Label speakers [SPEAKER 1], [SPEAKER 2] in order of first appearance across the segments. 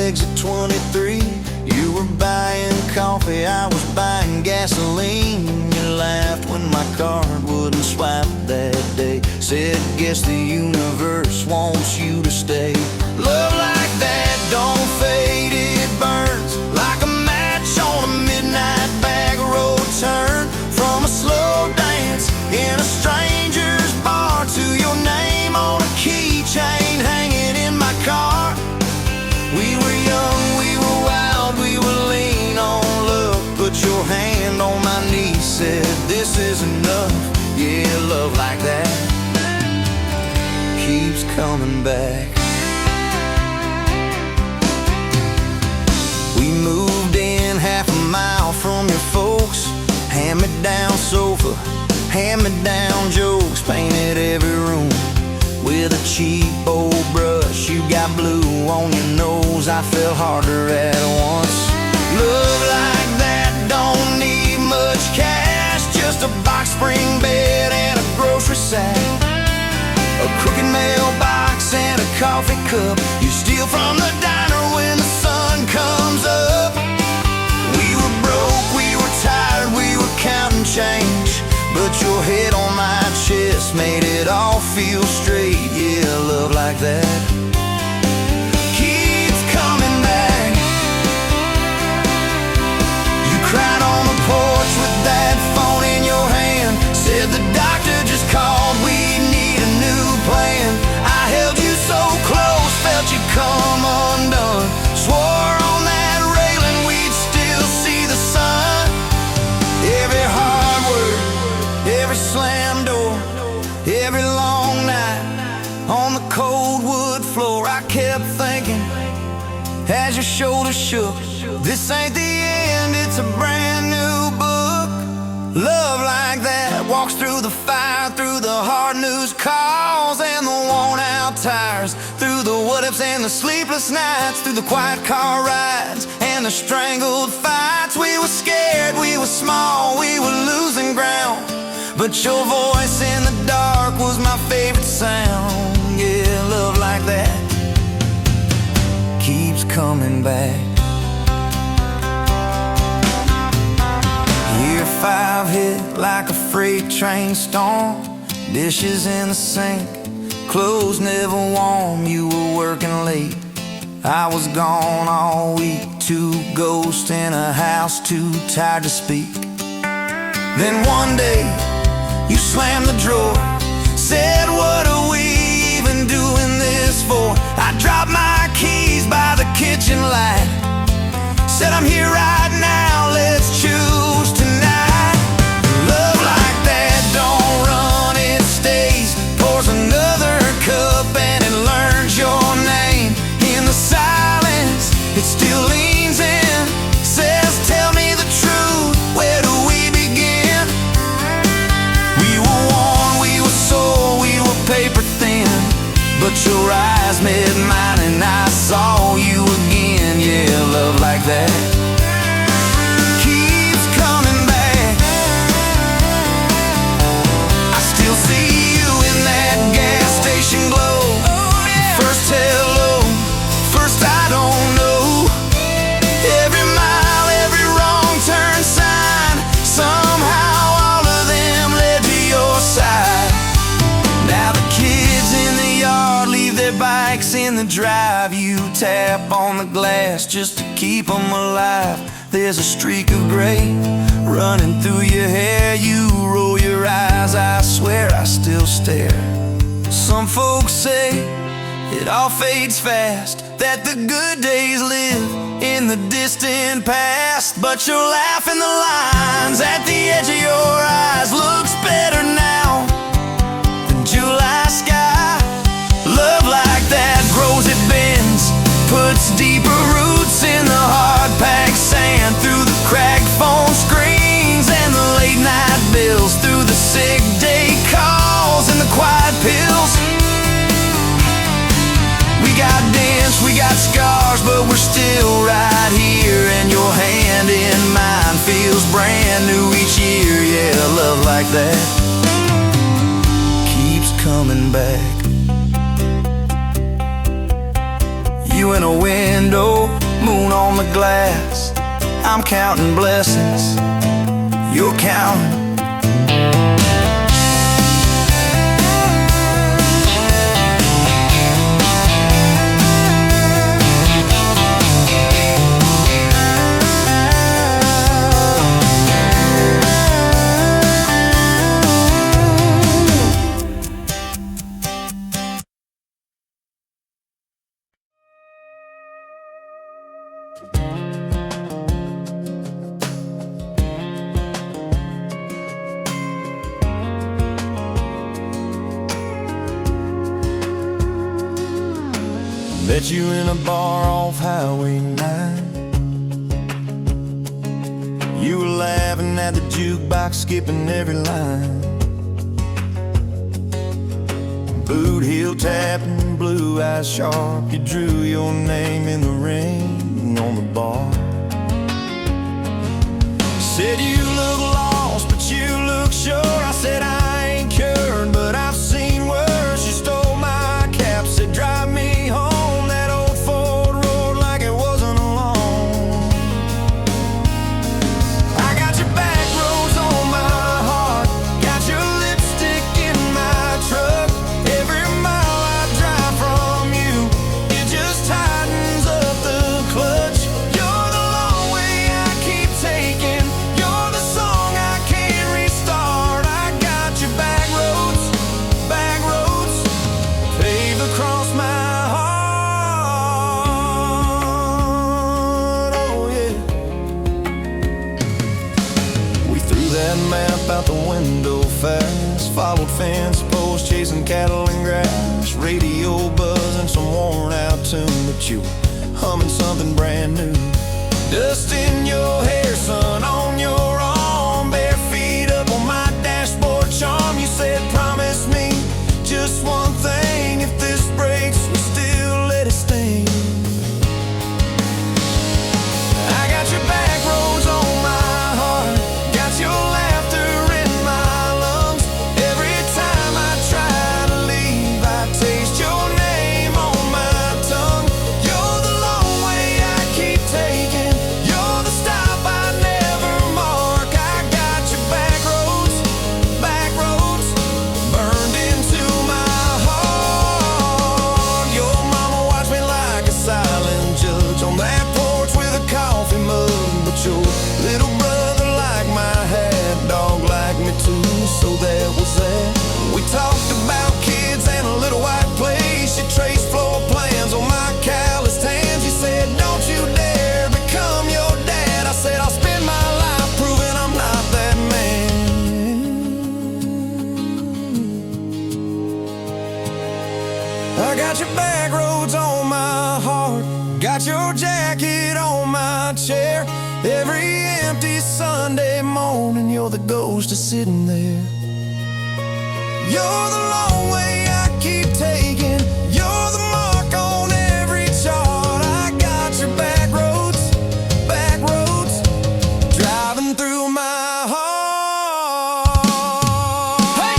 [SPEAKER 1] exit 23. You were buying coffee, I was buying gasoline. You laughed when my card wouldn't swipe that day. Said, guess the universe wants you to stay. Love like that don't fade, it burns like a match on a midnight back road turn. From a slow dance in a stranger's bar to your name on a keychain hanging in my car. We were young, we were wild, we were lean on love. Put your hand on my knee, said this is enough. Yeah, love like that keeps coming back. We moved in half a mile from your folks. Hand-me-down sofa, hand-me-down jokes. Painted every room with a cheap old brush. You got blue on your nose, I fell harder at once. Love like that don't need much cash, just a box spring bed and a grocery sack, a crooked mailbox and a coffee cup. You steal from the diner when the sun comes up. We were broke, we were tired, we were counting change, but your head on my chest made it all feel straight. Yeah, love like that keeps coming back. You cried on the porch with that phone in your hand. Said the doctor just called, we need a new plan. I held you so close, felt you come undone. Swore on that railing we'd still see the sun. Every hard word, every slam door, every long night on the cold wood floor, I kept thinking as your shoulders shook, this ain't the end, it's a brand new book. Love like that walks through the fire, through the hard news calls and the worn out tires, through the what ifs and the sleepless nights, through the quiet car rides and the strangled fights. We were scared, we were small, we were losing ground, but your voice in the dark was my favorite sound. Yeah, love like that keeps coming back. Year 5 hit like a freight train storm. Dishes in the sink, clothes never warm. You were working late, I was gone all week. 2 ghosts in a house too tired to speak. Then one day you slammed the drawer, said what are we even doing this for? I dropped my keys by the kitchen light, said I'm here right now, let's choose tonight. Love like that don't run, it stays. Pours another cup and it learns your name. In the silence it still leans in, says tell me the truth, where do we begin? We were worn, we were sore, we were paper thin, but your eyes met mine and I saw you again. Yeah, love like that keeps coming back. I still see you in that gas station glow. First hello, first I don't know. Every mile, every wrong turn sign, somehow all of them led to your side. Now the kids in the yard leave their bikes in the drive. You tap on the glass just to keep them alive. There's a streak of gray running through your hair. You roll your eyes, I swear I still stare. Some folks say it all fades fast, that the good days live in the distant past, but your laugh in the lines at the edge of your eyes looks better now than July sky. Love like that grows, it bends, puts deeper roots in the hard-packed sand, through the cracked phone screens and the late-night bills, through the sick day calls and the quiet pills. We got dents, we got scars, but we're still right here, and your hand in mine feels brand new each year. Yeah, love like that keeps coming back. You in a window on the glass. I'm counting blessings, you're counting. Met you in a bar off Highway 9. You were laughing at the jukebox, skipping every line. Boot heel tapping, blue eyes sharp. You drew your name in the ring on the bar. Said you look lost, but you look sure. I said I ain't cured, but I've seen worse. You stole my cap, said drive me home. Followed fence posts, chasing cattle and grass. Radio buzzing some worn out tune, but you were humming something brand new. Dust in your hair, sun on your arm, bare feet up on my dashboard charm. You said promise me just one thing, if this breaks we still let it sting. I got your back roads on my heart, got your laughter in my lungs. Every time I try to leave, I taste your name on my tongue. You're the long way I keep taking, you're the stop I never mark. I got your back roads, burned into my heart. Your mama watched me like a silent judge on that porch with a coffee mug, but your little brother liked my hat, dog liked me too, so that was that. We talked about kids and a little white place. You traced floor plans on my calloused hands. You said don't you dare become your dad. I said I'll spend my life proving I'm not that man. I got your back roads on my heart, got your jacket on my chair. Every empty Sunday morning, you're the ghost of sitting there. You're the long way I keep taking, you're the mark on every chart. I got your back roads, driving through my heart. Hey!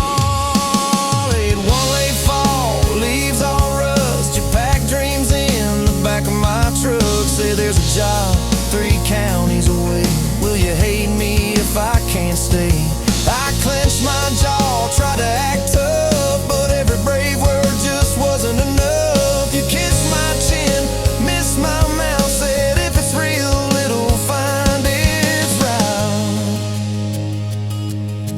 [SPEAKER 1] Laid one late fall, leaves all rust. You packed dreams in the back of my truck. Say there's a job 3 counties away. Will you hate me if I can't stay? I clenched my jaw, tried to act tough, but every brave word just wasn't enough. You kissed my chin, missed my mouth, said if it's real, it'll find its route.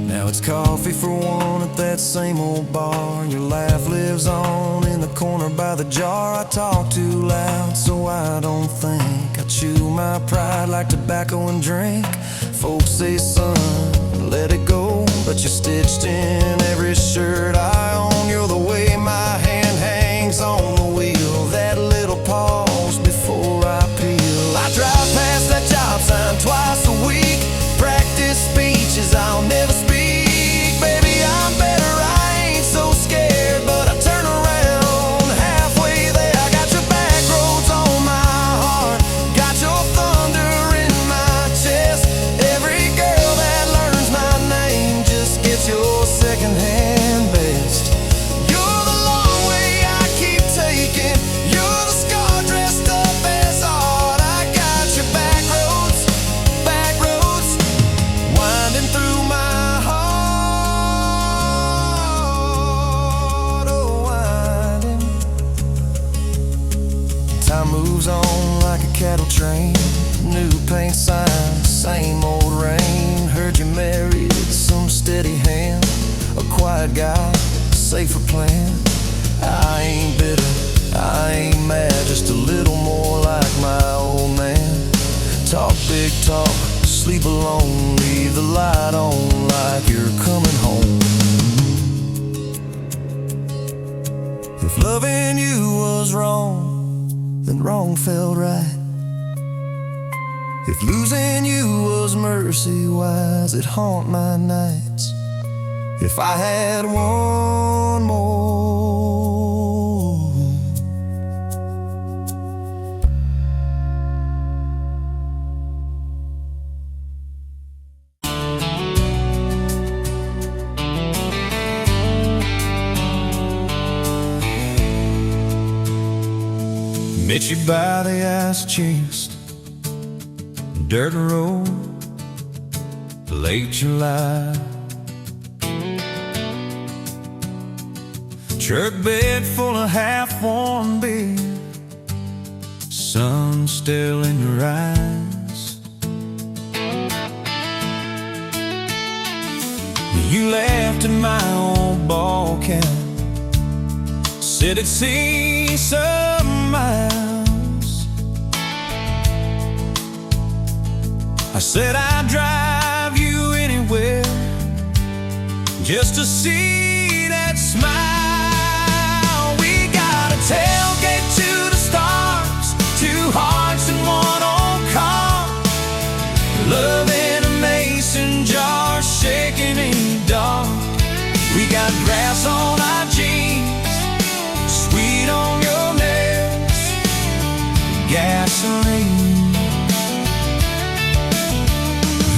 [SPEAKER 1] Now it's coffee for one at that same old bar. Your laugh lives on in the corner by the jar. I talk too loud, so I don't think. I chew my pride like tobacco and drink. Folks say, son, let it go, but you're stitched in every shirt I own. You're the way my hand hangs on the wheel, that little pause before I peel. I drive past that job sign twice a week, practice speeches I'll never speak. Baby, I'm better, I ain't so scared, but I turn around halfway there. I got your back roads on my heart, got your thunder in my chest. Every girl that learns my name just gets your secondhand best. You're the long way I keep taking, you're the scar Time moves on like a cattle train. New paint signs, same old rain. Heard you married some steady hand, a quiet guy, safer plan. I ain't bitter, I ain't mad, just a little more like my old man. Talk big talk, sleep alone, leave the light on like you're coming home. If loving you was wrong, then wrong felt right. If losing you was mercy, why's it haunt my nights? If I had one more, met you by the ice chest, dirt road, late July. Truck bed full of half-warm beer, sun still in your eyes. You laughed at my old ball cap, said it'd see some miles. I said I'd drive you anywhere just to see that smile. We got a tailgate to the stars, two hearts in one old car, love in a mason jar, shaking in the dark. We got grass on our jeans, sweet on your lips, gasoline.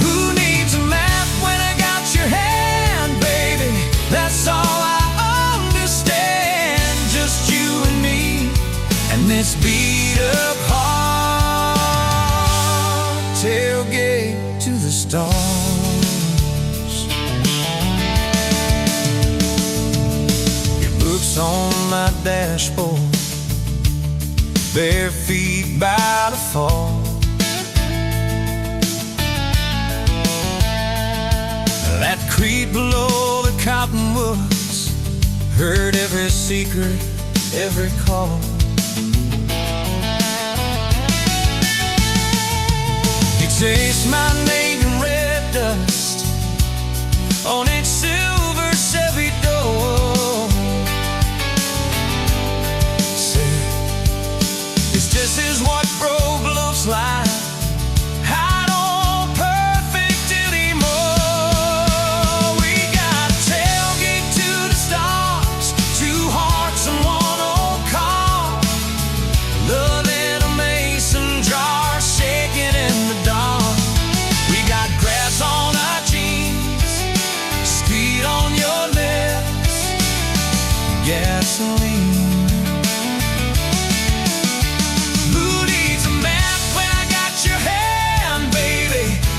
[SPEAKER 1] Who needs a map when I got your hand, baby? That's all I understand. Just you and me, and this beat up heart, tailgate to the stars. On my dashboard, bare feet by the fall. That creek below the cottonwoods, heard every secret, every call. You taste my name in red dust on its silver Chevy door. This is what broke looks like. I don't perfect anymore. We got a tailgate to the stars, two hearts and one old car, love in a mason jar, shaking in the dark. We got grass on our jeans, speed on your lips, gasoline.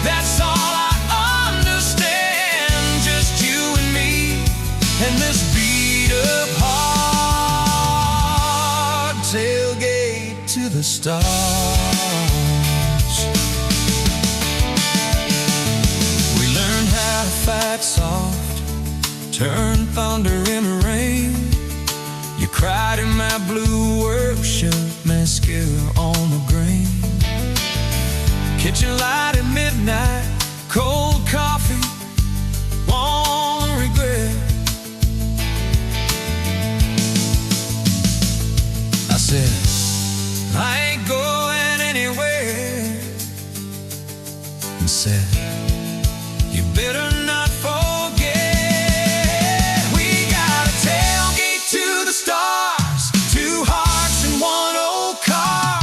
[SPEAKER 1] That's all I understand. Just you and me, and this beat up heart, tailgate to the stars. We learned how to fight soft, turn thunder into rain. You cried in my blue work shirt, mascara on the grain. Kitchen light at midnight, cold coffee, won't regret. I said, I ain't going anywhere. And said, you better not forget. We got a tailgate to the stars, two hearts in one old car,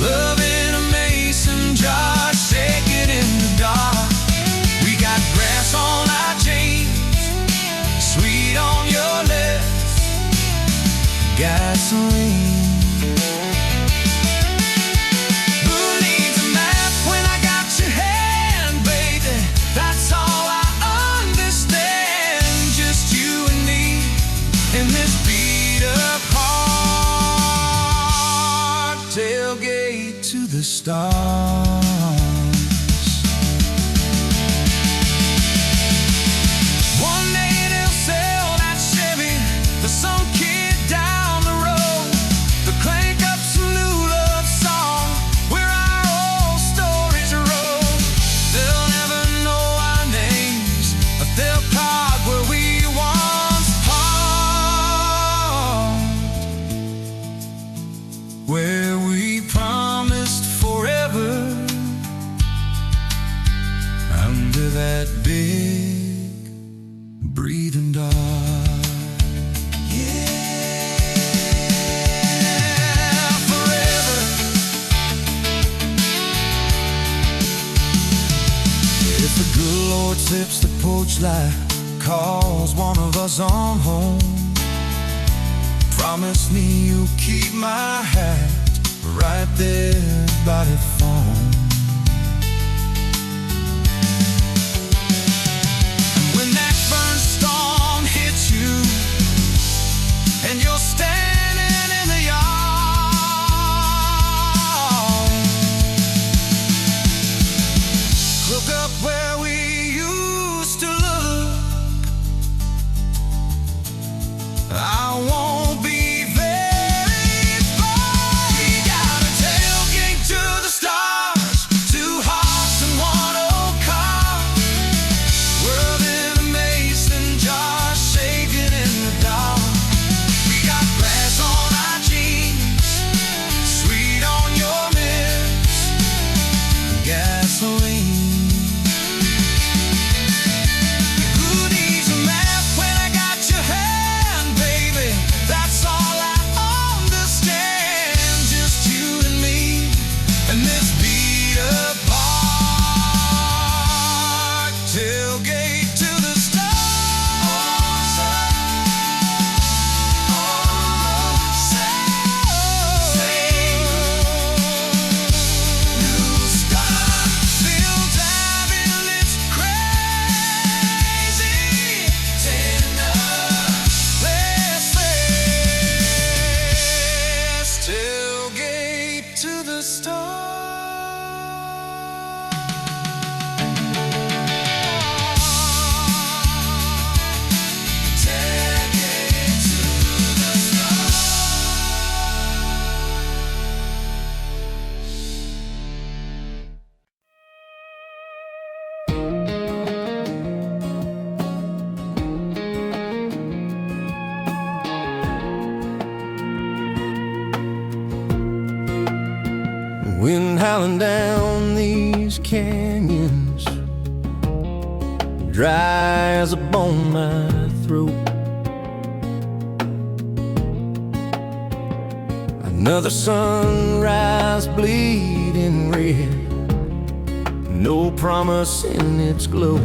[SPEAKER 1] love in a mason jar, shaking in the dark. We got grass on our jeans, sweet on your lips, gasoline. Who needs a map when I got your head? the stars. One day they'll sell that Chevy to some kid down the road. They'll crank up some new love song where our old stories roll. They'll never know our names, but they'll park where we once parked, where we promised forever under that big breathing dog. Yeah, forever. If the good Lord sips the porch light, calls one of us on home, promise me you'll keep my hat right there by the phone. When that burn storm hits you and you're standing in the yard, look up where we used to look. I won't be very far. We got a tailgate to the stars, two hearts and one old car. World in a mason jar, shaking in the dark. We got grass on our jeans, sweet on your lips, gasoline. Good easy math when I got your hand, baby. That's all I understand. Just you and me and this beat up park. Tailgate to the stars. New start. Feel diving, it's crazy. Tender, restless. Tailgate to the stars. Tailgate to the stars. Wind howling down these canyons, dry as a bone my throat. Another sunrise bleeding red, no promise in its glow.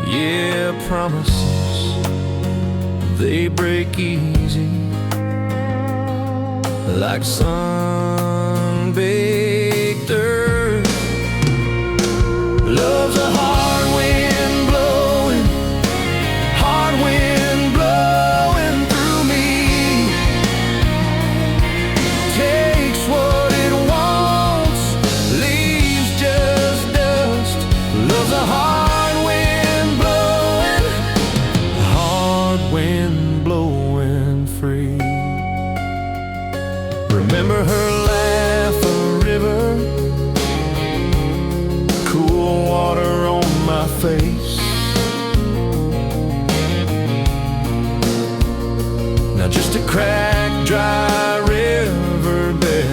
[SPEAKER 1] Yeah, promises, they break easy, like sun-baked earth. Love's a hard wind blowing, hard wind blowing through me. Takes what it wants, leaves just dust. Love's a hard wind blowing free. Remember her laugh, a river, cool water on my face. Now just a cracked, dry riverbed,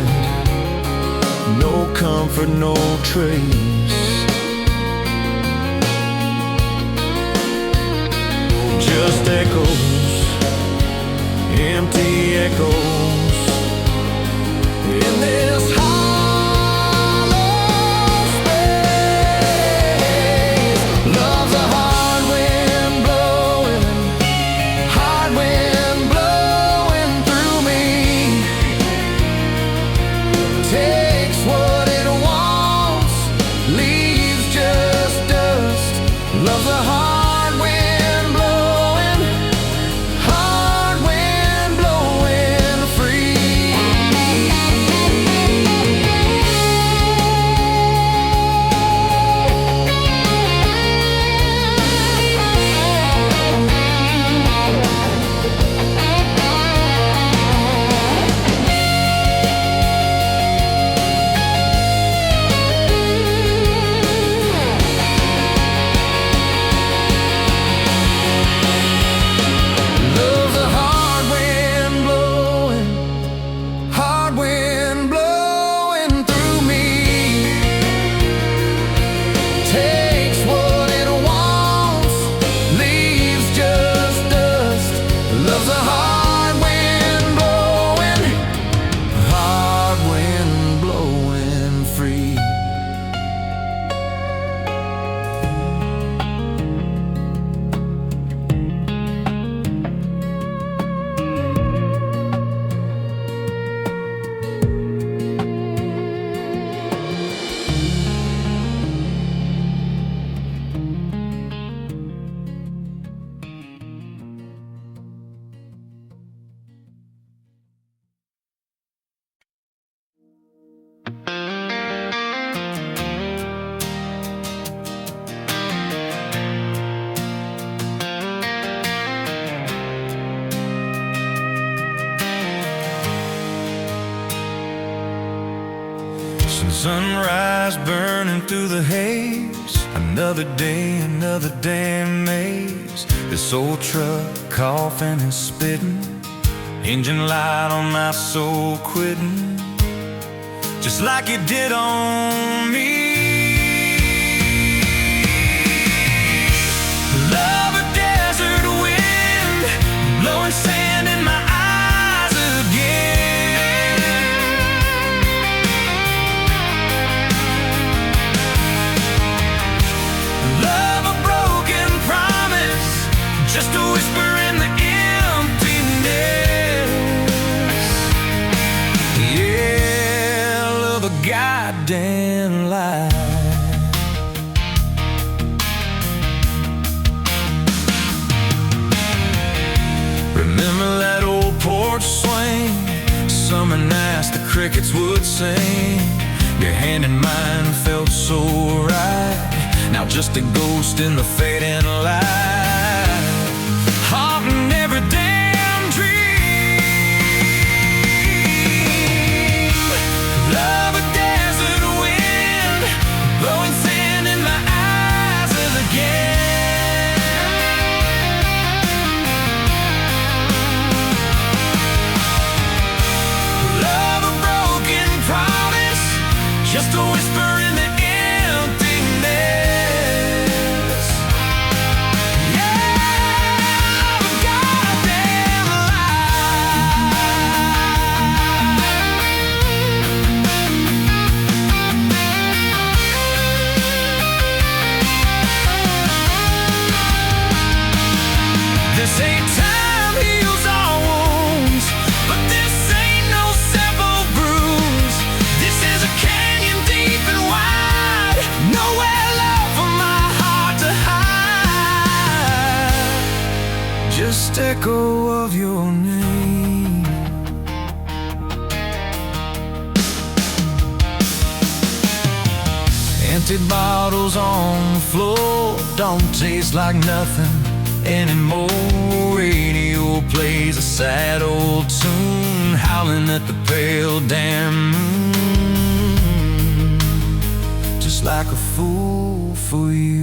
[SPEAKER 1] no comfort, no trace. Just echoes, empty echoes in this hollow space. Love's a hard wind blowing through me. Takes what it wants, leaves just dust. Love's a hard wind blowing Love's a hard wind blowing, hard wind blowing free. Sunrise burning through the haze, another day, another damn maze. This old truck coughing and spitting, engine light on my soul quitting, just like it did on me. Love a desert wind, blowing sand in my eyes again. Love a broken promise, just a whisper in the emptiness. Yeah, love a goddamn lie. Remember that old porch swing, summer nights the crickets would sing. Your hand in mine felt so right, now just a ghost in the fading light, haunting every damn dream. Love a desert wind, blowing sand in my eyes again. Love a broken promise, just a whisper in the emptiness. Yeah, love a goddamn lie. This ain't time heals all wounds, but this ain't no simple bruise. This is a canyon deep and wide, nowhere left for my heart to hide. Just echo of your name. Empty bottles on the floor don't taste like nothing anymore. Radio plays a sad old tune, howling at the pale damn moon, just like a fool for you.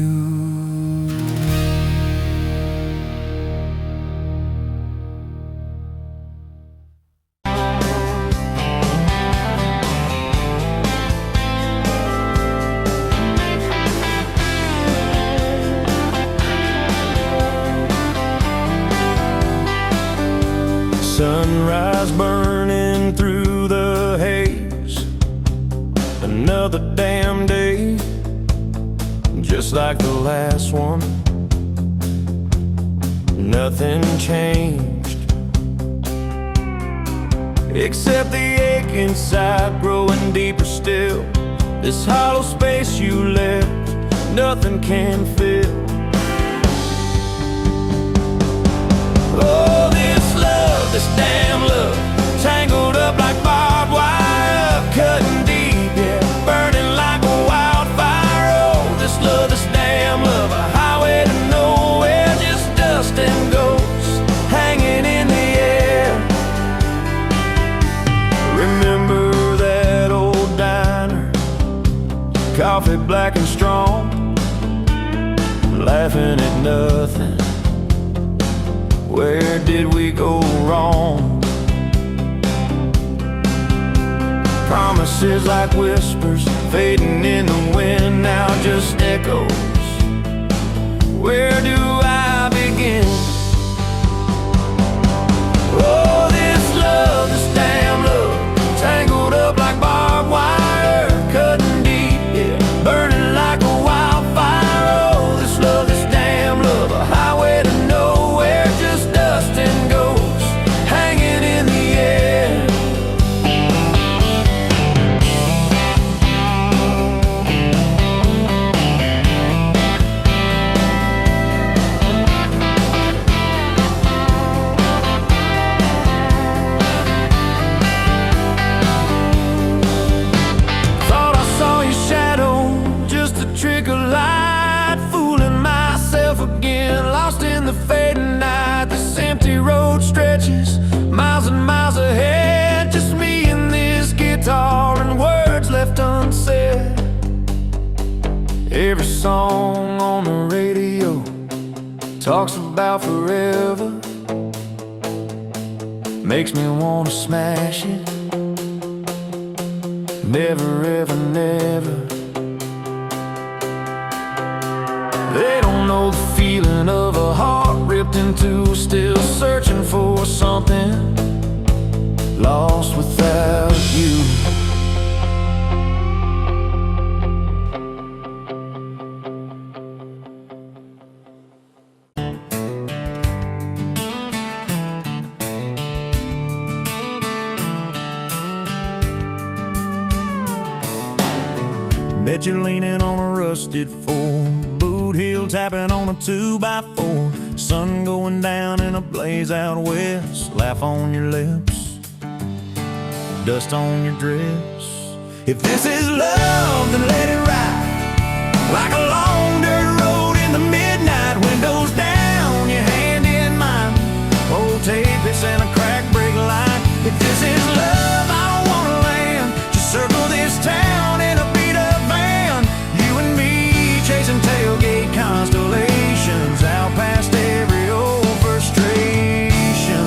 [SPEAKER 1] Sunrise burning through the haze, another damn day, just like the last one. Nothing changed, except the ache inside growing deeper still. This hollow space you left, nothing can fill. Oh, this damn love, tangled up like barbed wire, cutting deep, yeah, burning like a wildfire. Oh, this damn love, a highway to nowhere, just dust and ghosts hanging in the air. Remember that old diner, coffee black and strong, laughing at nothing. Where did we go wrong? Promises like whispers fading in the wind, now just echoes. Where do I begin? Miles and miles ahead, just me and this guitar and words left unsaid. Every song on the radio talks about forever. Makes me wanna smash it. Never ever never. They don't know the feeling of a heart ripped in two, still searching for something, lost without you. Bet you're leaning on a rusted Ford, boot heel tapping on a 2x4, sun going down in a blaze out west, laugh on your lips, dust on your dress. If this is love, then let it ride like a long dirt road in the midnight, windows down, your hand in mine, old tape, it's in a crack brake light. If this is love, I don't wanna land, just circle this town in a chasing tailgate constellations out past every old frustration.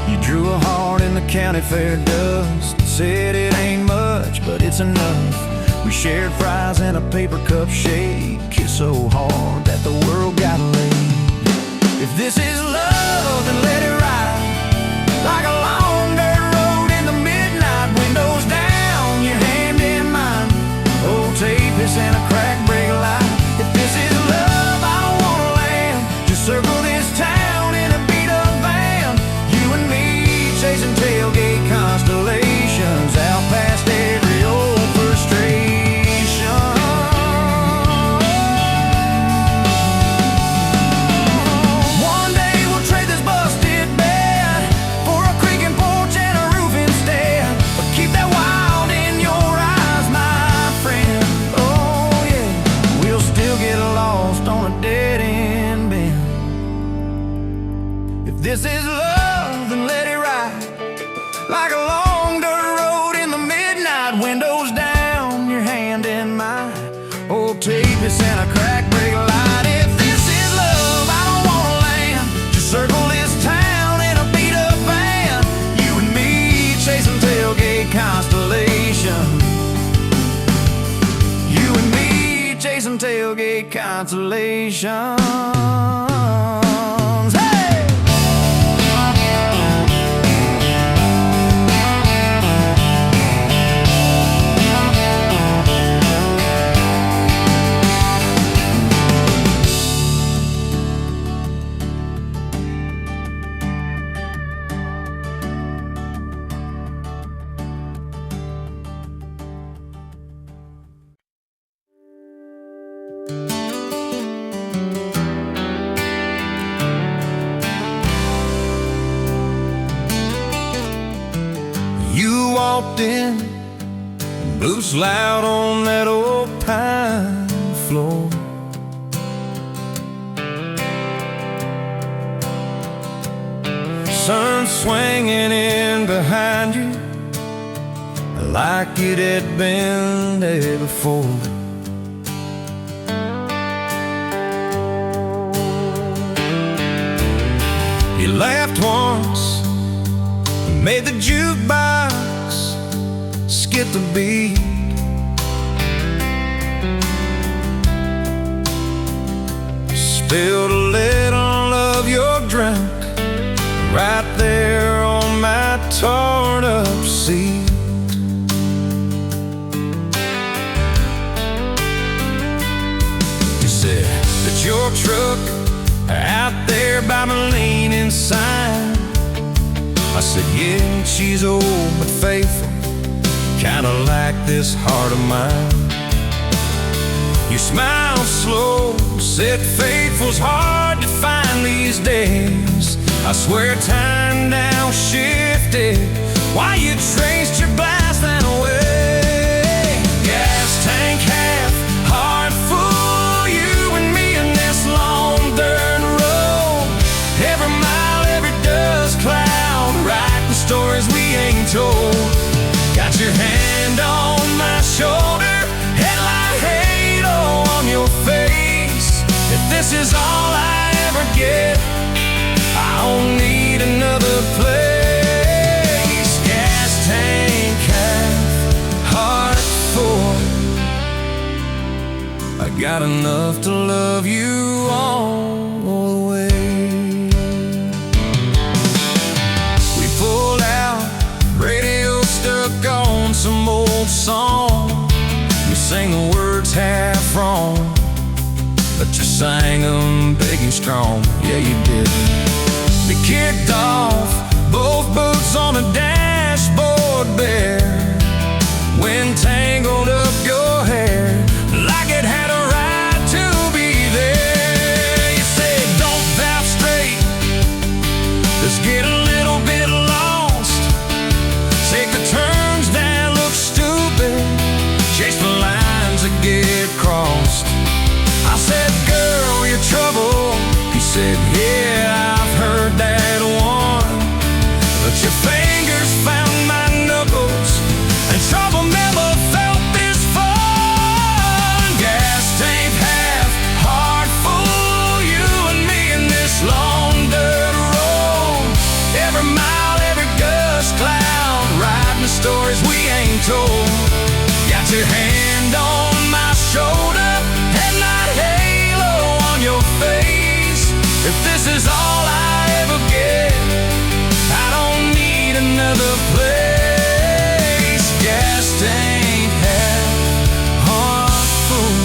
[SPEAKER 1] You drew a heart in the county fair dust, said it ain't much, but it's enough. We shared fries in a paper cup shake, kissed so hard that the world got laid. If this is love, then let it ride like a long dirt road in the midnight, windows down, your hand in mine, old tape is in a crack brake light. If this is love, I don't wanna land, just circle this town in a beat up van, you and me chasing tailgate constellations out past every old frustration. One day we'll trade this busted bed for a creaking porch and a roof instead, but keep that wild in your eyes, my friend. Oh yeah, we'll still get lost on a dead end bend. If this is love, then let it ride like a long dirt road in the midnight, windows down, your hand in mine, old tape is in a crack brake light. If this is love, I don't wanna land, just circle this town in a beat up van, you and me chasing tailgate constellation, you and me chasing tailgate constellations. Hey! You walked in, boots loud on that old pine floor. Sun swinging in behind you like it had been there before. You laughed once, made the jukebox skip the beat. Spilled a little of your drink right there on my torn up seat. You said that your truck out there by my leaning sign. I said, yeah, she's old but faithful, kinda like this heart of mine. You smiled slow, said faithful's hard to find these days. I swear time now shifted while you traced your blasting away. Gas tank half, heart full, you and me in this long dirt this is all I ever get, I don't need another place. Gas tank half, heart full. I got enough to love you all the way. We pulled out, radio stuck on some old song. You sang the words half wrong, but you sang them big and strong. Yeah, you did. We kicked off, both boots on the dashboard bare. Wind tangled up your hair like it had a right to be there. You said, don't valve straight, let's get a little bit lost. Take the turns that look stupid, chase the lines that get crossed. I said, girl, you're trouble. He said, yeah, I've heard that one. But your fingers found my knuckles, and trouble never felt this fun. Gas tank half, heart full, you and me in this long dirt road. Every mile, every gust cloud, riding the stories we ain't told. Got your hand on my shoulder, headlight halo on your face. If this is all I ever get, I don't need another place. Gas tank half, heart full.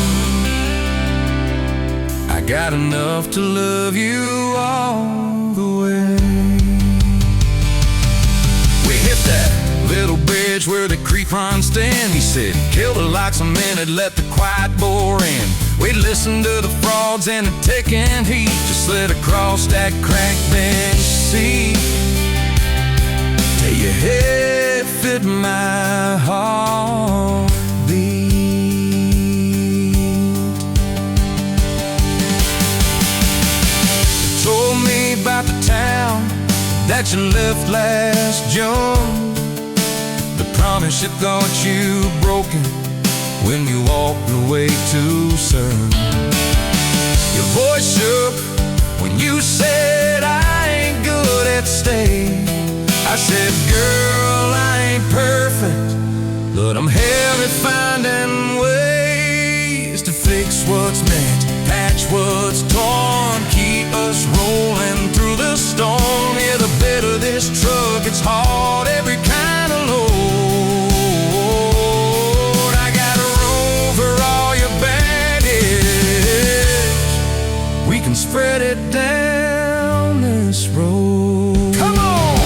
[SPEAKER 1] I got enough to love you all the way. We hit that little bridge where the creek runs stand. He said, kill the lights a minute, let the quiet bore in. We'd listen to the frogs and the ticking heat, just slid across that cracked bench seat till your head fit my heartbeat. You told me about the town that you left last June, the promise you thought you broken when you walked away too soon. Your voice shook when you said, I ain't good at staying. I said, girl, I ain't perfect, but I'm hell at finding ways to fix what's meant, patch what's torn, keep us rolling through the storm. Yeah, the bed of this truck, it's hard, every kind of load. I got room for all your baggage. We can spread it down this road. Come on!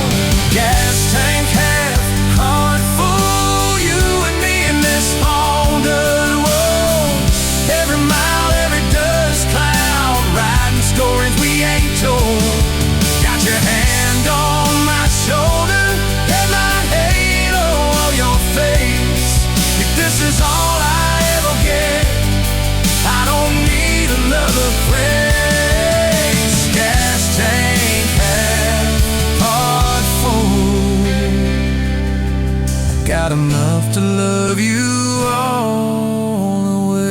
[SPEAKER 1] Gas tank half, heart full, you and me in this long dirt road. Every mile, every dust cloud, riding stories we ain't told. Got your hand on my shoulder, headlight halo on your face. If this is all I ever get, I don't need another place. Gas tank half, heart full. Got enough to love you all the way.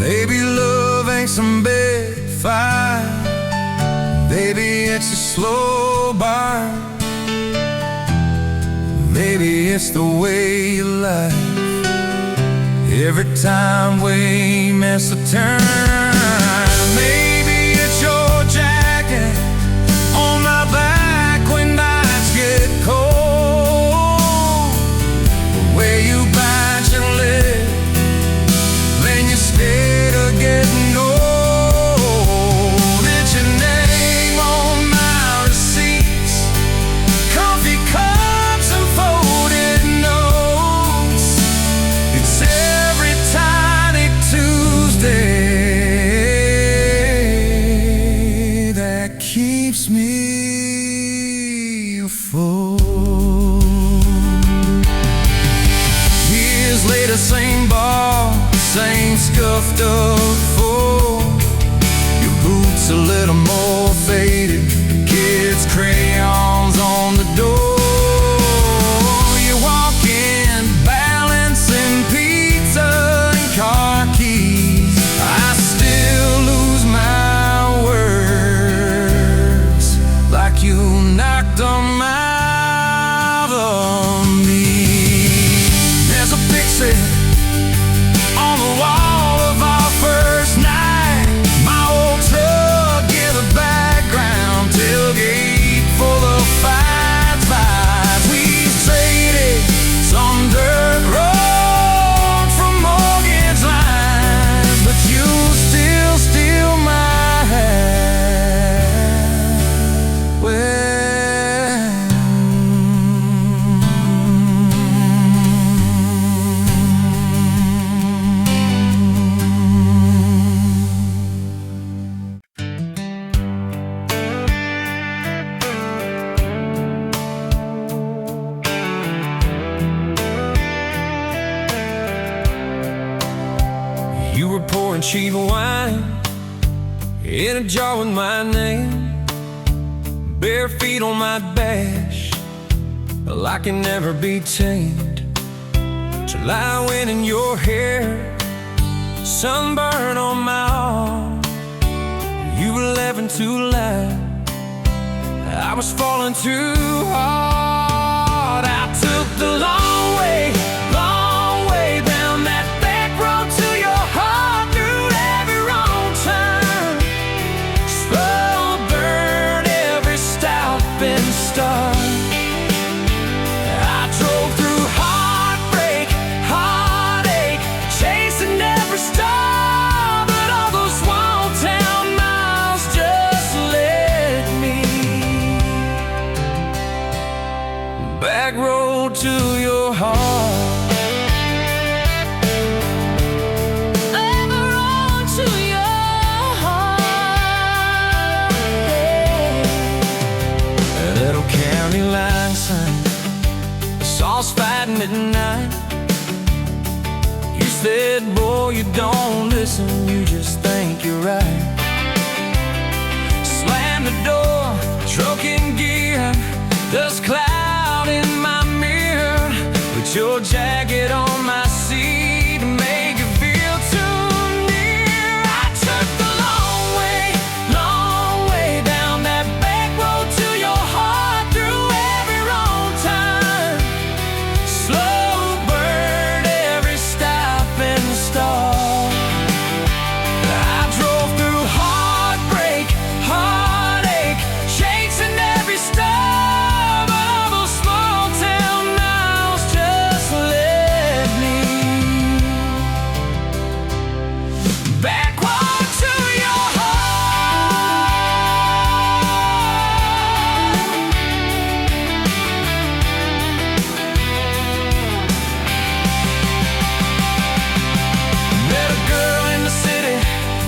[SPEAKER 1] Maybe love ain't some big fight, maybe it's a slow burn. Maybe it's the way you lie every time we miss a turn. Maybe it's your jacket on my back when nights get cold, the way you bite your lip when you're scared of getting old. It's your name on my receipts, coffee cups and folded notes. It's every tiny Tuesday that keeps me afloat. Years later, same bar, same scuffed up floor. Your boots a little more faded, kids' crayons on the door. You walk in, balancing pizza
[SPEAKER 2] You were pouring cheap wine in a jar with my name, bare feet on my dash, I can never be tamed. Till I went in your hair, sunburn on my arm. You were laughing too loud, I was falling too hard. I took the long way down that back road to your heart, through every wrong turn, slow burn every stop and start. I drove through heartbreak, heartache, chasing every star, but all those small town miles just led me back road to your heart. Fighting at night. You said, boy, you don't listen, you just think you're right. Slammed the door, truck in gear, dust cloud in my mirror. Put your jacket on my seat to make it feel too near. I took the long way down that back road to your heart, through every wrong turn, slow burn every stop and start. I drove through heartbreak, heartache, chasing every star, but all those small town miles just led me backward to your Met a girl in the city,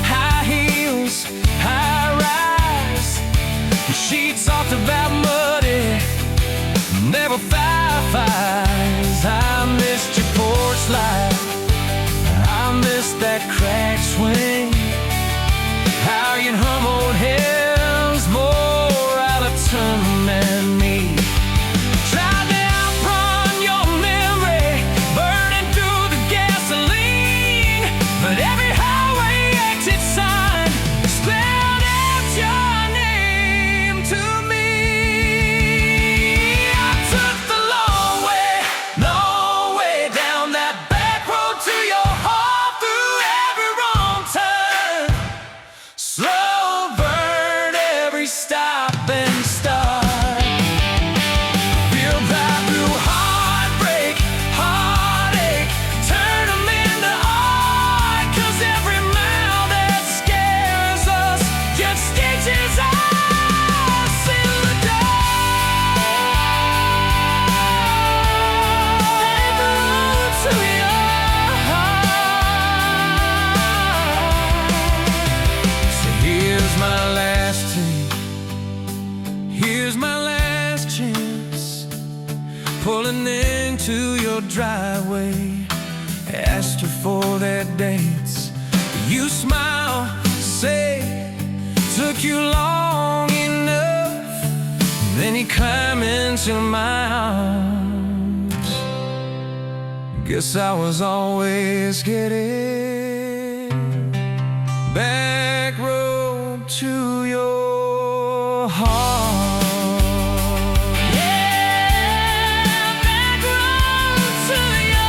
[SPEAKER 2] high heels, high rise. She talked about muddy, never fireflies. I missed your porch light, I missed that crack swing, how you'd hum old hymns more out of tune than me. Tried to outrun your memory, burning through the gasoline, but every highway exit sign spelled out your name to me. I took the long way down that back road to your heart, through every wrong turn, slow burn every stop and start. Feel back through heartbreak, heartache, turn them into art, 'cause every mile that scares us just stitches us in the dark. Back road to your heart. So here's my last take, here's my last chance, pulling into your driveway. Asked her for that dance, you smile, say, took you long enough. Then you climb into my arms. Guess I was always getting back road to your heart. Yeah, back road to your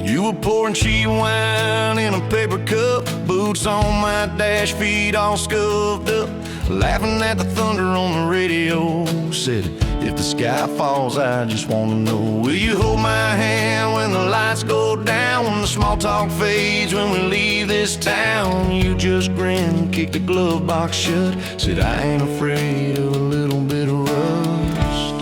[SPEAKER 1] You were pouring cheap wine in a paper cup, boots on my dash, feet all scuffed up, laughing at the thunder on the radio. Said, if the sky falls, I just wanna know, will you hold my hand when the lights go down, when the small talk fades, when we leave this town? You just grinned, kicked the glove box shut, said, I ain't afraid of a little bit of rust.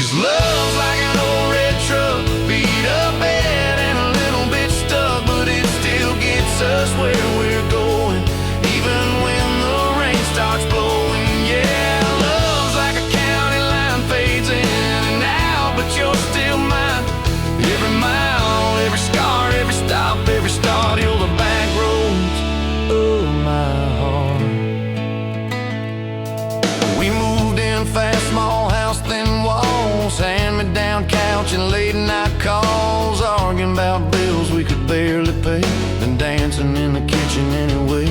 [SPEAKER 1] 'Cause love's like an old red truck, beat up bad and a little bit stuck, but it still gets us where we're going, even when the rain starts blowing. Yeah, love's like a county line, fades in and out, but you're still mine. Every mile, every scar, every stop, every start, you're the back roads of my heart. We moved in fast, small house, thin walls, hand-me-down couch and late night calls, arguing about bills we could barely pay, and dancing in the kitchen anyway.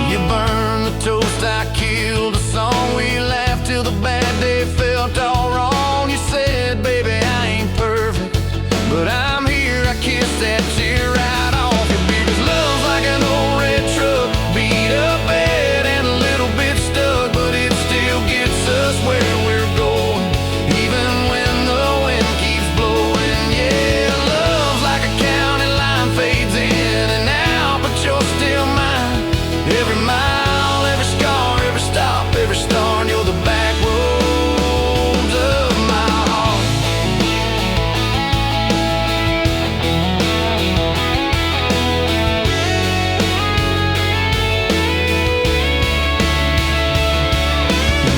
[SPEAKER 1] You burned the toast, I killed the song, we laughed till the bad day felt all wrong. You said, baby, I ain't perfect, but I'm here, I kissed that tear right off your beard. 'Cause love's like an old red truck, beat up bad and a little bit stuck, but it still gets us where we're going, even when the wind keeps blowing. Yeah, love's like a county line, fades in and out, but you're still mine. Every mile, every scar, every stop, every start, you're the back roads of my heart.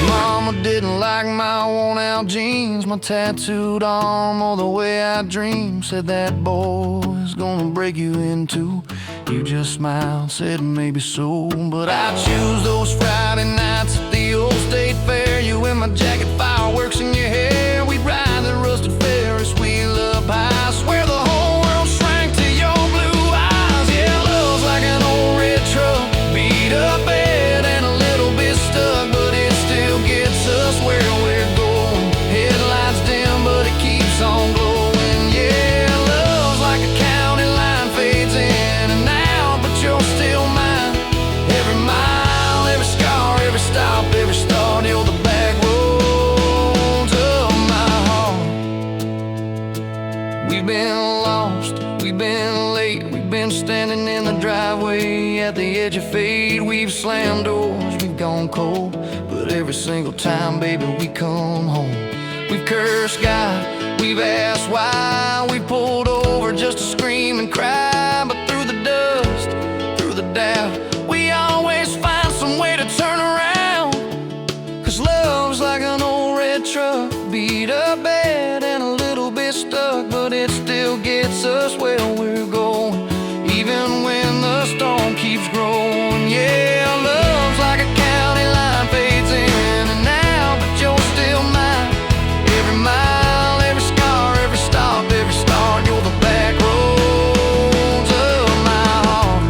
[SPEAKER 1] Mama didn't like my worn-out jeans, my tattooed arm, or the way I dream. Said that boy's gonna break you in two. You just smiled, said maybe so, but I choose those Friday nights at the old state fair. You in my jacket, fireworks in your hair. We'd ride the rusted Ferris wheel up high. Swear the whole world shrank to your blue eyes. Yeah, love's like an old red truck, beat up bad and a little bit stuck, but it still gets us where we're going. Headlights dim, but it keeps on glowing. Yeah, love's like a county line, fades in and out, but you're still mine. Every mile, every scar, every stop, every start, you're the back roads of my heart. We've been lost, we've been late, we've been standing in the driveway at the edge of fate. We've slammed doors, we've gone cold, but every single time, baby, we come home. We've cursed God, we've asked why, we pulled over just to scream and cry, but through the dust, through the doubt, we always find some way to turn around. 'Cause love's like an old red truck, beat up bad and a little bit stuck, but it still gets us where we're going, even when the storm keeps growing. Yeah, love's like a county line, fades in and out, but you're still mine. Every mile, every scar, every stop, every start, you're the back roads of my heart.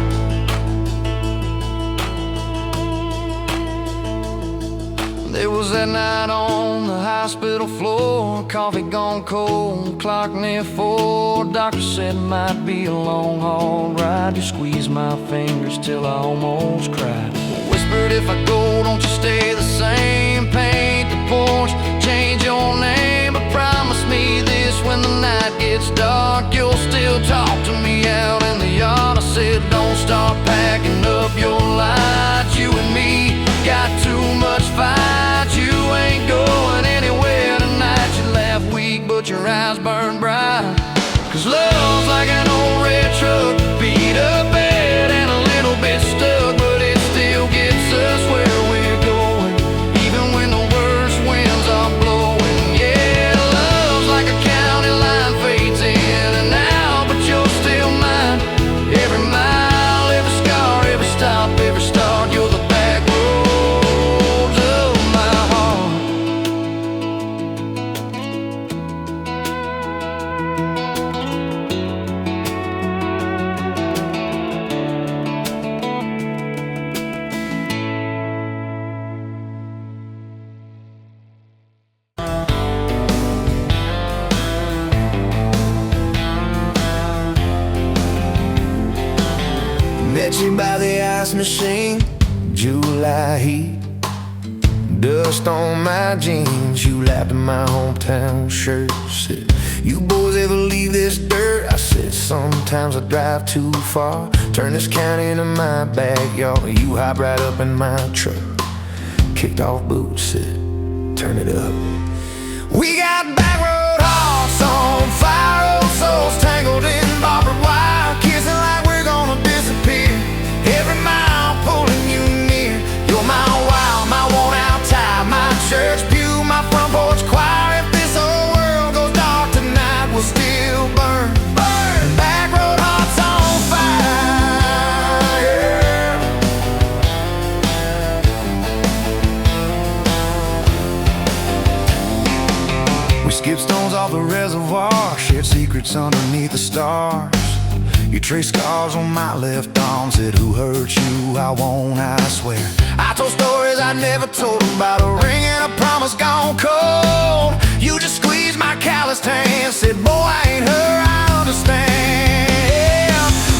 [SPEAKER 1] There was that night on the hospital floor, coffee gone cold, clock near 4. Doctor said it might be a long haul ride. You squeezed my fingers till I almost cried. Whispered, if I go, don't you stay the same. Paint the porch, change your name, but promise me this, when the night gets dark, you'll still talk to me out in the yard. I said, don't start packing up your lights. You and me got too much fight. You ain't going anywhere tonight. You laugh weak, but your eyes burn bright. 'Cause love's like an old red truck, beat up bad and a little bit stuck, but it still gets us where we're going, even when the worst winds are blowing. Yeah, love's like a county line, fades in and out, but you're still mine. Every mile, every scar, every stop, every start, you're the back roads of my heart. Met you by the ice machine, July heat, dust on my jeans. You lapped in my hometown shirt. Said, you boys ever leave this dirt? I said, sometimes I drive too far. Turn this county into my backyard. You hop right up in my truck, kicked off boots, said, turn it up. We got back road hearts on fire, old souls tangled in barbed wire, kissing like we're gonna disappear. Every mile pulling you near. You're my wow, my worn out tie, my church pew, my front porch choir. If this whole world goes dark tonight, we'll still burn. Burn. Back road hearts on fire. We skip stones off the reservoir, shared secrets underneath the stars. You trace scars on my left arm, said who hurt you, I won't, I swear. I told stories I never told about a ring and a promise gone cold. You just squeezed my calloused hand, said boy I ain't her, I understand.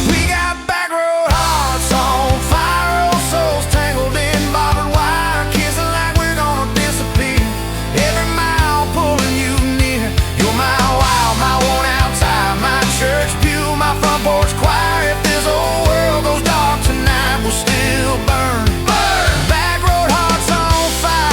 [SPEAKER 1] We got back road hearts on fire, old souls tangled in barbed wire, kissing like we're gonna disappear. Every mile pulling you near. You're my wow, my worn out tie, my church pew, my front porch choir. If this whole world goes dark tonight, we'll still burn. Burn. Back road hearts on fire.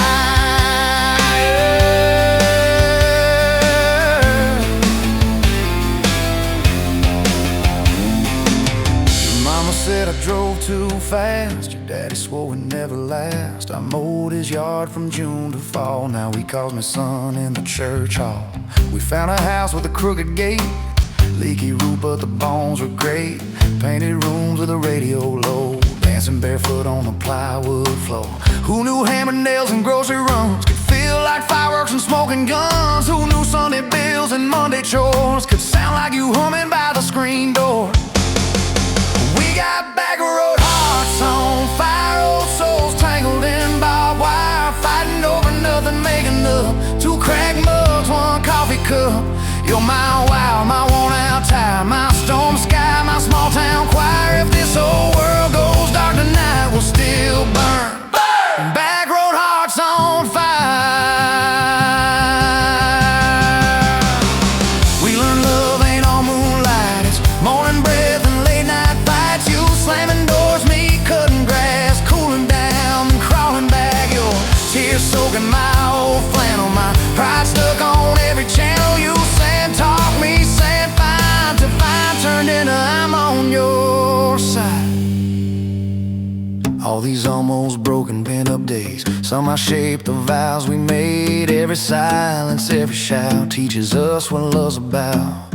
[SPEAKER 1] Your mama said I drove too fast. Your daddy swore we'd never last. I mowed his yard from June to fall. Now he calls me son in the church hall. We found a house with a crooked gate, leaky roof but the bones were great. Painted rooms with a radio low, dancing barefoot on the plywood floor. Who knew hammer nails and grocery runs could feel like fireworks and smoking guns? Who knew Sunday bills and Monday chores could sound like you humming by the screen door? We got back road hearts on fire, old souls tangled in barbed wire, fighting over nothing, making up two cracked mugs, one coffee cup. You're my wow, my worn out tie, my storm sky, my small town choir. If this whole world goes dark tonight, we'll still burn. Burn. Back road hearts on fire. We learned love ain't all moonlight, it's morning breath and late night fights. You slamming doors, me cutting grass, cooling down and crawling back. Your tears soaking my old flannel, my pride stuck on every channel. You talk me, saying fine to fine, turned into I'm on your side. All these almost broken pent-up days, somehow shaped the vows we made. Every silence, every shout teaches us what love's about.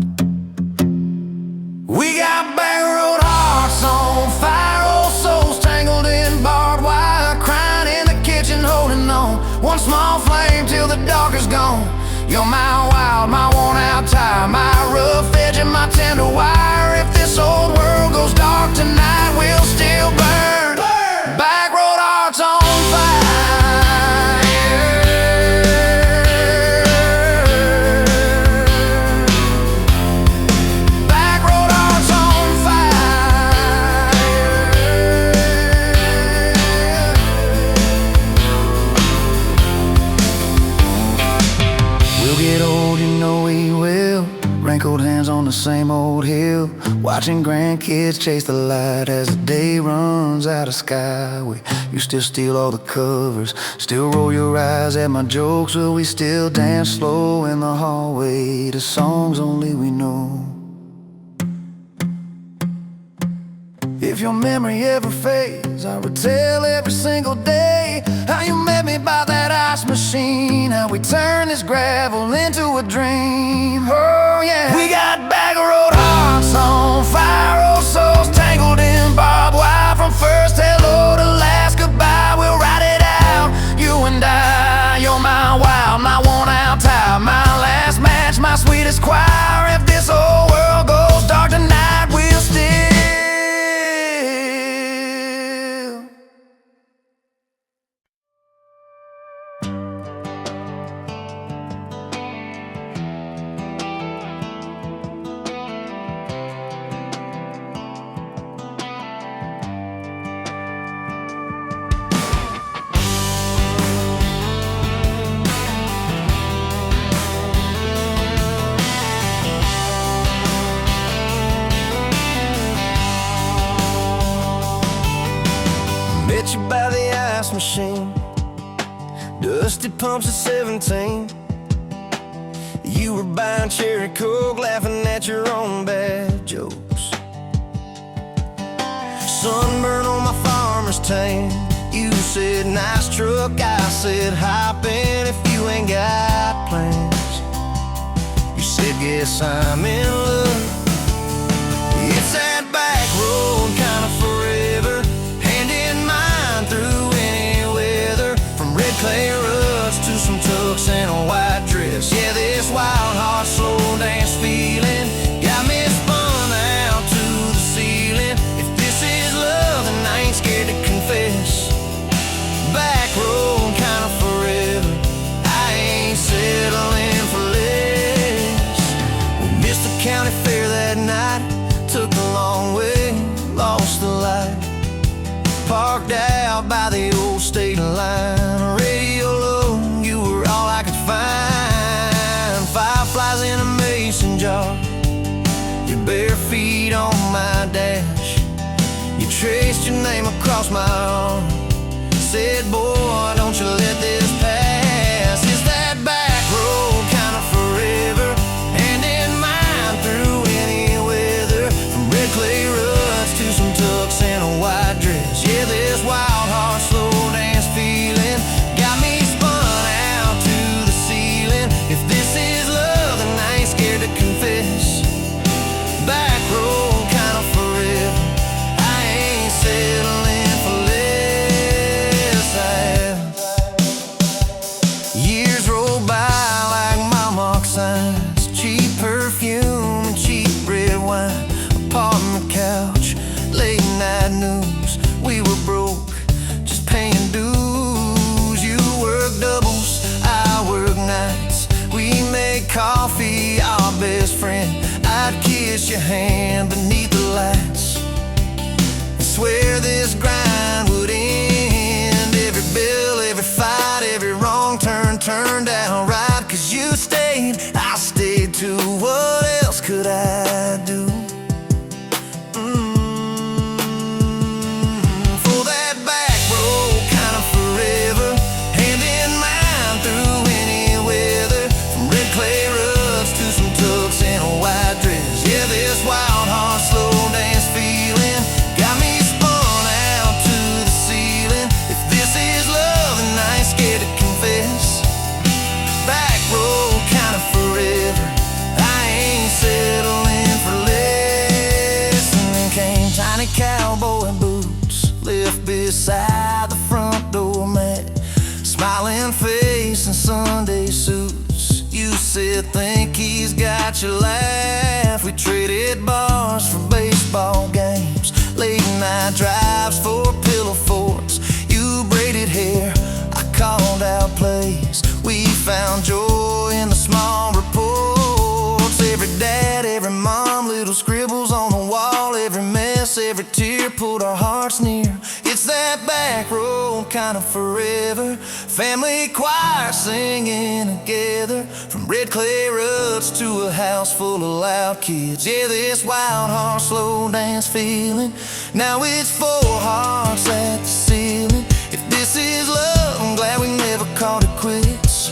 [SPEAKER 1] We got back road hearts on fire, old souls tangled in barbed wire, crying in the kitchen, holding on one small flame till the dark is gone. You're my wild, my worn out tie, my rough edge and my tender wire. If this old world goes dark tonight, we'll still burn. Burn. Back road hearts on fire. Back road hearts on fire. We'll get old, you know we will. Wrinkled hands on the same old hill, watching grandkids chase the light as the day runs out of sky. You still steal all the covers, still roll your eyes at my jokes. Will we still dance slow in the hallway to songs only we know? If your memory ever fades, I would tell every single day how you met me by that ice machine, how we turned this gravel into a dream. Oh yeah. We got back road hearts on fire, old souls tangled in barbed wire. From first hello to last goodbye, we'll ride it out, you and I. You're my wild, my worn out tie, my last match, my sweetest choir. If this whole world goes dark tonight, we'll still.
[SPEAKER 2] Met you by the ice machine, dusty pumps at 17.
[SPEAKER 1] You were buying cherry coke, laughing at your own bad jokes. Sunburn on my farmer's tan. You said nice truck, I said hop in if you ain't got plans. You said guess I'm in love. It's that back road kind of forever, hand in mine through any weather. From red clay ruts to some tux and a white dress. Yeah, this wild heart slow dance feeling got me spun out to the ceiling. If this is love, then I ain't scared to confess. Back road kind of forever, I ain't settling for less. We missed the county fair that night, took the long way, lost the light. Parked out by the old state line, radio low, you were all I could find. Fireflies in a mason jar, your bare feet on my dash. You traced your name across my arm, said, boy, don't you let this pass. It's that back road kind of forever, hand in mine through any weather. From red clay ruts to some tux and a white dress. Yeah, this wild heart slow dance feeling got me spun out to the ceiling. If this is love, then I ain't scared to confess. Back road kind of forever, I ain't settling for less. Years roll by like mile mark signs, cheap perfume and cheap red wine, apartment couch, late night news. We were broke, just paying dues. You work doubles, I work nights. We made coffee our best friend. I'd kiss your hand beneath the lights and swear this grind would end. Every bill, every fight, every wrong turn turned out right. Cause you stayed, I stayed too. What else could I do? For that back road kind of forever, hand in mine through any weather. From red clay ruts to some tux and a white dress. Yeah, this wild heart slow dance feeling got me spun out to the ceiling. If this is love, then I ain't scared to confess. Back road kind of forever, I ain't settling for less. And then came tiny cowboy boots, left beside the front door mat. Smiling face and Sunday suits. You said think he's got your laugh. We traded bars for baseball games, late night drives for pillow forts. You braided hair, I called out plays. We found joy in the small reports. Every dad, every mom, little scribbles on the wall. Every mess, every tear pulled our hearts near. It's that back road kind of forever, family choir singing together. From red clay ruts to a house full of loud kids. Yeah, this wild heart slow dance feeling, now it's four hearts at the ceiling. If this is love, I'm glad we never called it quits.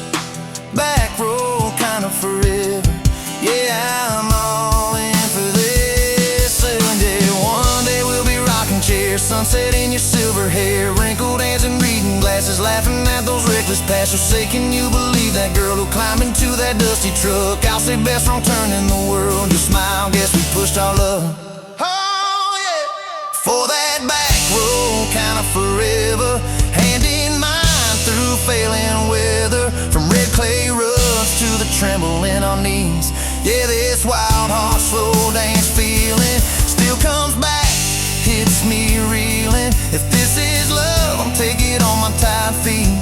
[SPEAKER 1] Back road kind of forever, yeah, I'm all in for this. And yeah, one day we'll be rocking chairs, sunset in your silver hair, wrinkled hands and reading glasses, laughing at those reckless past. So say, can you believe that girl who climbed into that dusty truck? I'll say best wrong turn in the world. You smile, guess we pushed our love. Oh yeah, for that back road kind of forever, hand in mine through failing weather. From red clay ruts to the tremble in our knees. Yeah, this wild heart slow dance feeling still comes back, hits me reeling. If this is love, I'm taking on my tired feet.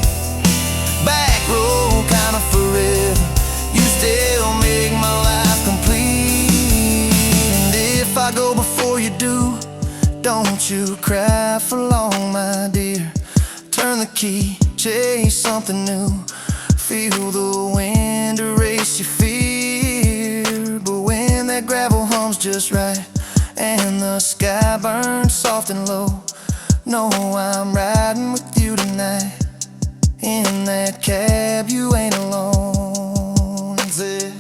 [SPEAKER 1] Back road kind of forever, you still make my life complete. And if I go before you do, don't you cry for long, my dear. Turn the key, chase something new. Feel the wind erase your fear. But when that gravel hums just right and the sky burns soft and low, know I'm riding with you tonight. In that cab, you ain't alone. It's it.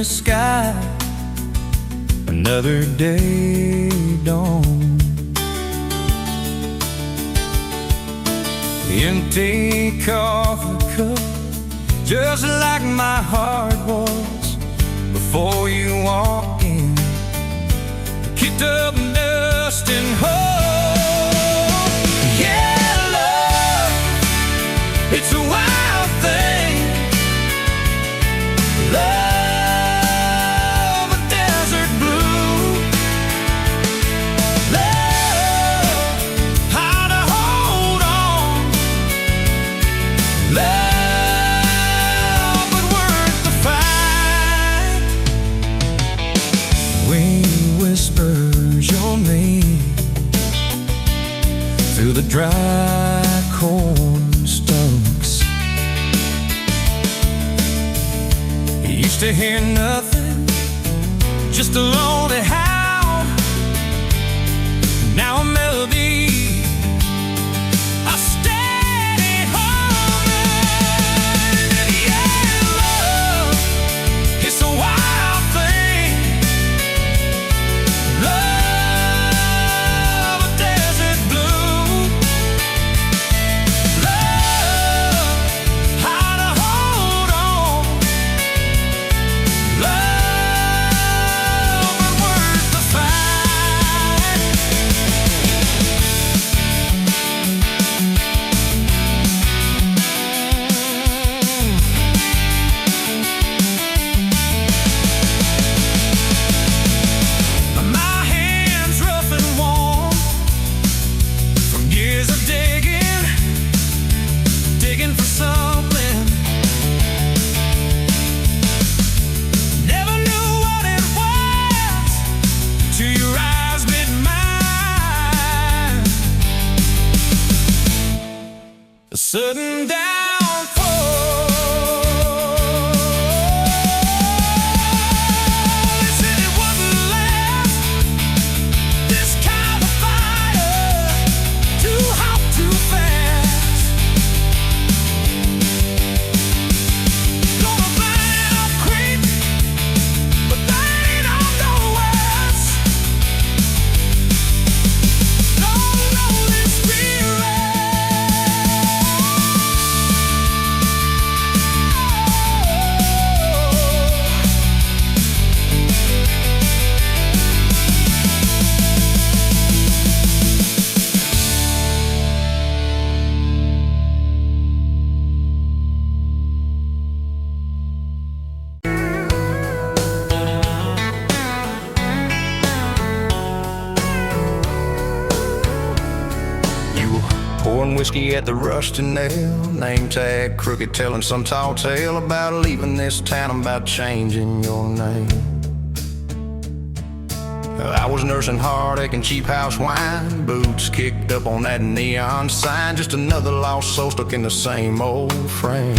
[SPEAKER 2] the sky, another day dawned. Empty coffee cup, just like my heart was before you walked in. Kicked up dust and hope. Yeah, love, it's a wild thing. Love, a desert blue. Love, how to hold on. Love, but worth the fight. Wind whispers your name through the dry corn stalks. Used to hear nothing, just a lonely howl. Now a melody, a steady humming. Yeah, love, it's a wild thing. Love, a desert blue. Love, how to hold on. Love, but worth the fight. My hands rough and warm from years of digging for something. Never knew what it was till your eyes met mine. A sudden downfall. They said it wouldn't last. This kind of fire, too hot, too fast. Gonna burn it up quick, but they don't know us. Don't know this spirit.
[SPEAKER 1] You were pouring whiskey at the Rusty Nail, name tag crooked, telling some tall tale about leaving this town, about changing your name. I was nursing heartache and cheap house wine, boots kicked up on that neon sign, just another lost soul stuck in the same old frame.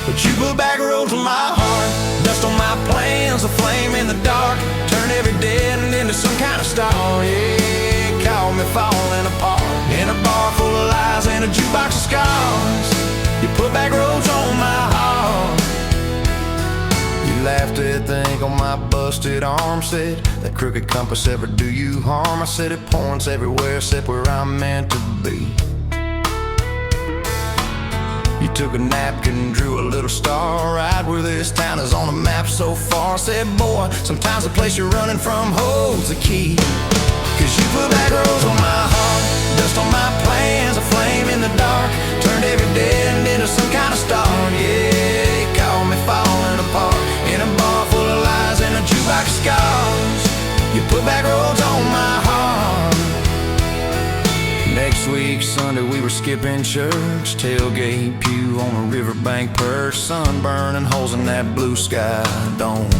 [SPEAKER 1] But you put back roads on my heart, dust on my plans, a flame in the dark, turn every dead end into some kind of star. Yeah, call me falling apart in a bar full of lies and a jukebox of scars. You put back roads on my heart. You laughed at the ink on my busted arm, said that crooked compass ever do you harm. I said it points everywhere except where I'm meant to be. You took a napkin, drew a little star right where this town is on the map so far. I said, boy, sometimes the place you're running from holds the key. Cause you put back roads on my heart, dust on my plans, a flame in the dark, turned every dead end into some kind of star. Yeah, you called me falling apart in a bar full of lies and a jukebox of scars. You put back roads on my heart. Next week, Sunday, we were skipping church, tailgate pew on a riverbank perch, sun burning holes in that blue sky dome.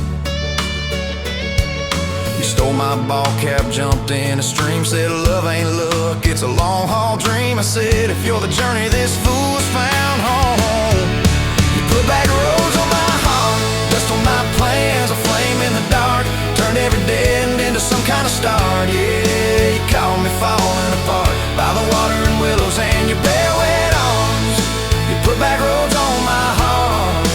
[SPEAKER 1] You stole my ball cap, jumped in a stream, said love ain't luck, it's a long haul dream. I said if you're the journey, this fool's found home. You put back roads on my heart, dust on my plans, a flame in the dark, turned every dead end into some kind of star. Yeah, you called me falling apart by the water and willows and your bare wet arms. You put back roads on my heart.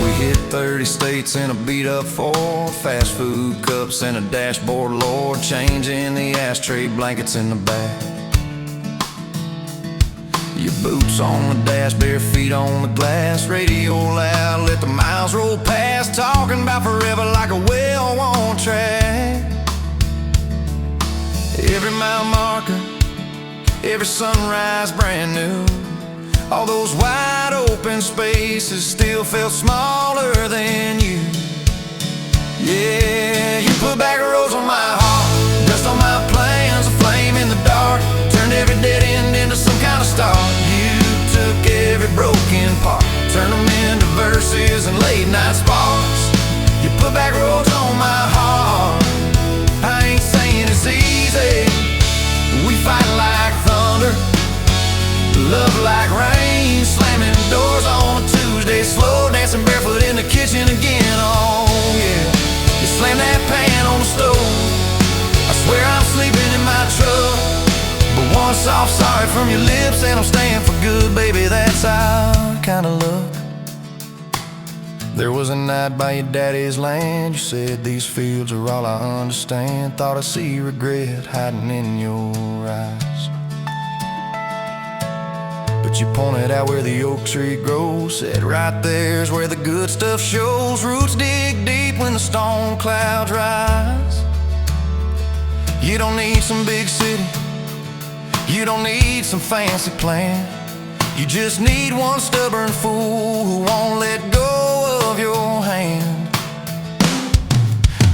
[SPEAKER 1] We hit 30 states plates and a beat-up Ford, fast food cups and a dashboard, Lord, change in the ashtray, blankets in the back. Your boots on the dash, bare feet on the glass, radio loud, let the miles roll past, talking about forever like a well-worn track. Every mile marker, every sunrise brand new. All those wide open spaces still felt smaller than you. Yeah, you put back roads on my heart, dust on my plans, a flame in the dark, turned every dead end into some kind of start. You took every broken part, turned them into verses and late night sparks. You put back roads on my heart. I ain't saying it's easy, we fight like thunder, love like rain, slamming doors on a Tuesday, slow dancing barefoot in the kitchen again. Oh yeah, you slam that pan on the stove, I swear I'm sleeping in my truck, but one soft sorry from your lips and I'm staying for good, baby, that's our kind of luck. There was a night by your daddy's land, you said these fields are all I understand, thought I see regret hiding in your eyes. But you pointed out where the oak tree grows, said right there's where the good stuff shows. Roots dig deep when the storm clouds rise. You don't need some big city, you don't need some fancy plan, you just need one stubborn fool who won't let go of your hand.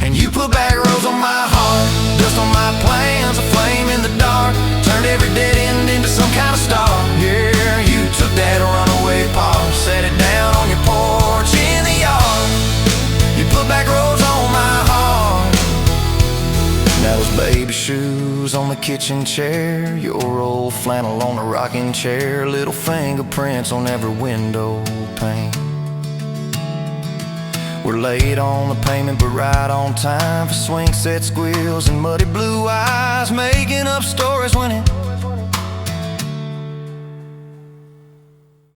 [SPEAKER 1] And you put back roads on my heart, dust on my plans, a flame in the dark, turned every dead end into some kind of star. Yeah, you took that runaway paw, set it down on your porch in the yard. You put back roads on my heart. Now those baby shoes on the kitchen chair, your old flannel on the rocking chair, little fingerprints on every window pane. We're late on the payment but right on time for swing set squeals and muddy blue eyes, making up stories